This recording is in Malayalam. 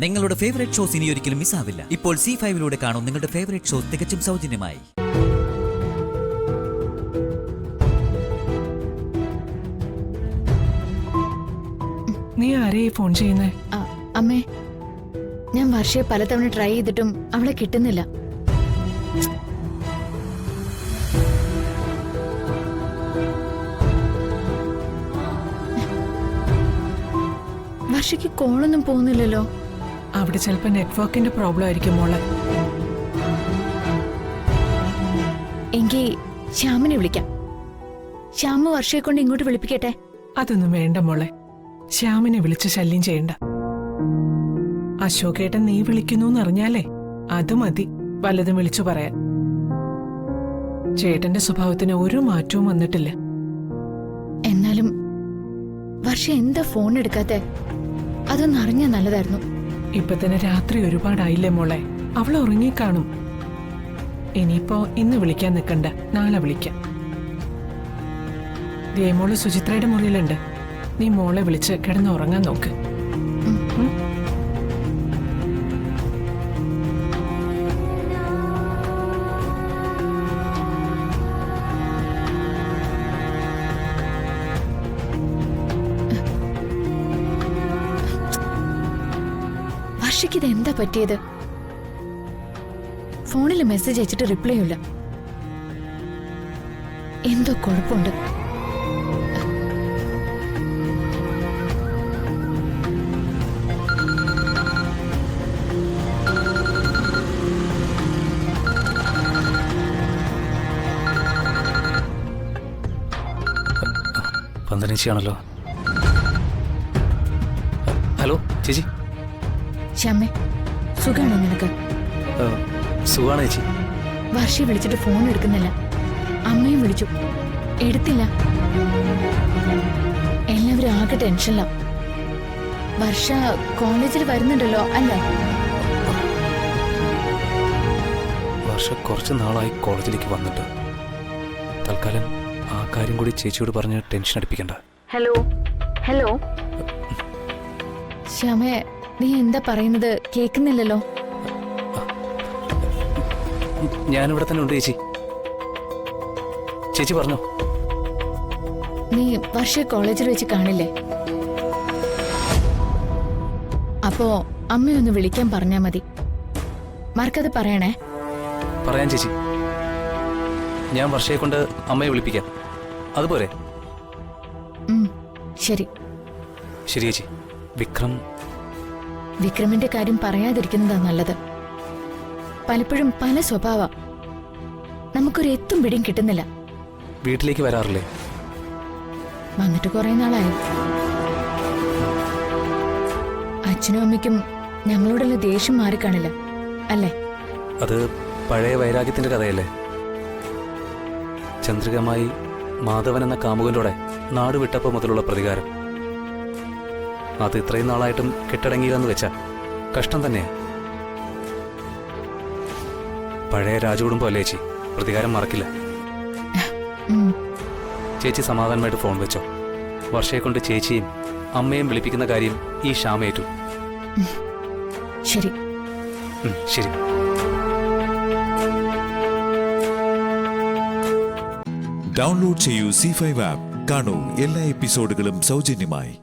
നിങ്ങളുടെ ഫേവറേറ്റ് ഷോസ് ഇനി ഒരിക്കലും മിസ്സാവില്ല. ഇപ്പോൾ C5 കാണും നിങ്ങളുടെ ഫേവറേറ്റ് ഷോസ് തികച്ചും സൗജന്യമായി. നീ ആരെയാ ഫോൺ ചെയ്യുന്നേ? അമ്മേ, ഞാൻ വർഷയെ പലതവണ ട്രൈ ചെയ്തിട്ടും അവളെ കിട്ടുന്നില്ല. വർഷയ്ക്ക് കോളൊന്നും പോകുന്നില്ലല്ലോ. അവിടെ ചിലപ്പോ നെറ്റ്വർക്കിന്റെ പ്രോബ്ലം ആയിരിക്കും മോളെ. എങ്കിൽ ശ്യാമിനെ വിളിക്കാം. ശ്യാമ വർഷയെ കൊണ്ട് ഇങ്ങോട്ട് വിളിപ്പിക്കട്ടെ. അതൊന്നും വേണ്ട മോളെ, ശ്യാമിനെ വിളിച്ച് ശല്യം ചെയ്യണ്ട. അശോകേട്ടൻ നീ വിളിക്കുന്നു എന്നറിഞ്ഞാലേ അത് മതി വല്ലതും വിളിച്ചു പറയാൻ. ചേട്ടന്റെ സ്വഭാവത്തിന് ഒരു മാറ്റവും വന്നിട്ടില്ല. എന്നാലും വർഷ എന്താ ഫോൺ എടുക്കാത്തെ? അതൊന്നും അറിഞ്ഞാ നല്ലതായിരുന്നു. ഇപ്പൊ തന്നെ രാത്രി ഒരുപാടായില്ലേ മോളെ, അവൾ ഉറങ്ങിക്കാണും. ഇനിയിപ്പോ ഇന്ന് വിളിക്കാൻ നിൽക്കണ്ട, നാളെ വിളിക്കാം. മോള് സുചിത്രയുടെ മുറിയിലുണ്ട്. നീ മോളെ വിളിച്ച് കിടന്നുറങ്ങാൻ നോക്ക്. വർഷയ്ക്ക് എന്താ പറ്റിയത്? ഫോണിൽ മെസ്സേജ് അയച്ചിട്ട് റിപ്ലൈ ഇല്ല. എന്തോ കുഴപ്പമുണ്ട്. പന്തനേച്ചിയാണല്ലോ. ഹലോ ചേച്ചി. ശ്യാമേ, സുഖാണോ നിനക്ക്? സുഖാണ് ചേച്ചി. വർഷയെ വിളിച്ചിട്ട് ഫോൺ എടുക്കുന്നില്ല. അമ്മയും വിളിച്ചു, എടുത്തില്ല. എല്ലാവരും ആകെ ടെൻഷനില്ല. വർഷ കോളേജിൽ വരുന്നുണ്ടല്ലോ അല്ലേ? വർഷ കുറച്ച് നാളായി കോളേജിലേക്ക് വന്നിട്ട്. തൽക്കാലം ആ കാര്യം കൂടി ചേച്ചിയോട് പറഞ്ഞ് ടെൻഷൻ അടിപ്പിക്കണ്ട. ഹലോ ഹലോ ശ്യാമേ, നീ എന്താ പറയുന്നത്? കേൾക്കുന്നില്ലല്ലോ. ഞാനിവിടെ തന്നെ ഉണ്ട് ചേച്ചി. ചേച്ചി പറഞ്ഞോ. നീ വർഷ കോളേജിൽ വെച്ച് കാണില്ലേ? അപ്പോ അമ്മയൊന്ന് വിളിക്കാൻ പറഞ്ഞാ മതി. മറക്കാതെ പറയണേ. പറയാൻ ചേച്ചി. ഞാൻ വർഷയെ കൊണ്ട് അമ്മയെ വിളിപ്പിക്കാം. അതുപോലെ. ശരി ശരി ചേച്ചി. വിക്രമിന്റെ കാര്യം പറയാതിരിക്കുന്നതാ നല്ലത്. പലപ്പോഴും പല സ്വഭാവ, നമുക്കൊരു എത്തും പിടിയും കിട്ടുന്നില്ല. വീട്ടിലേക്ക് വരാറില്ലേ? വന്നിട്ട് കുറെ നാളായി. അച്ഛനും അമ്മയ്ക്കും ഞങ്ങളോടുള്ള ദേഷ്യം മാറിക്കാണില്ല അല്ലേ? അത് പഴയ വൈരാഗ്യത്തിന്റെ കഥയല്ലേ? ചന്ദ്രികമായി മാധവൻ എന്ന കാമുകനോടെ നാട് വിട്ടപ്പോ മുതലുള്ള പ്രതികാരം. അത് ഇത്രയും നാളായിട്ടും കെട്ടടങ്ങിയില്ലെന്ന് വെച്ചാ കഷ്ടം തന്നെയാ. പഴയ രാജകുടുംബം അല്ലേ ചേച്ചി, പ്രതികാരം മറക്കില്ല. ചേച്ചി സമാധാനമായിട്ട് ഫോൺ വെച്ചോ. വർഷയെ കൊണ്ട് ചേച്ചിയും അമ്മയും വിളിപ്പിക്കുന്ന കാര്യം ഈ ശ്യാമേറ്റു. ശരി ശരി. ഡൗൺലോഡ് ചെയ്യൂ C5 ആപ്പ്. കാണൂ എല്ലാ എപ്പിസോഡുകളും സൗജന്യമായി.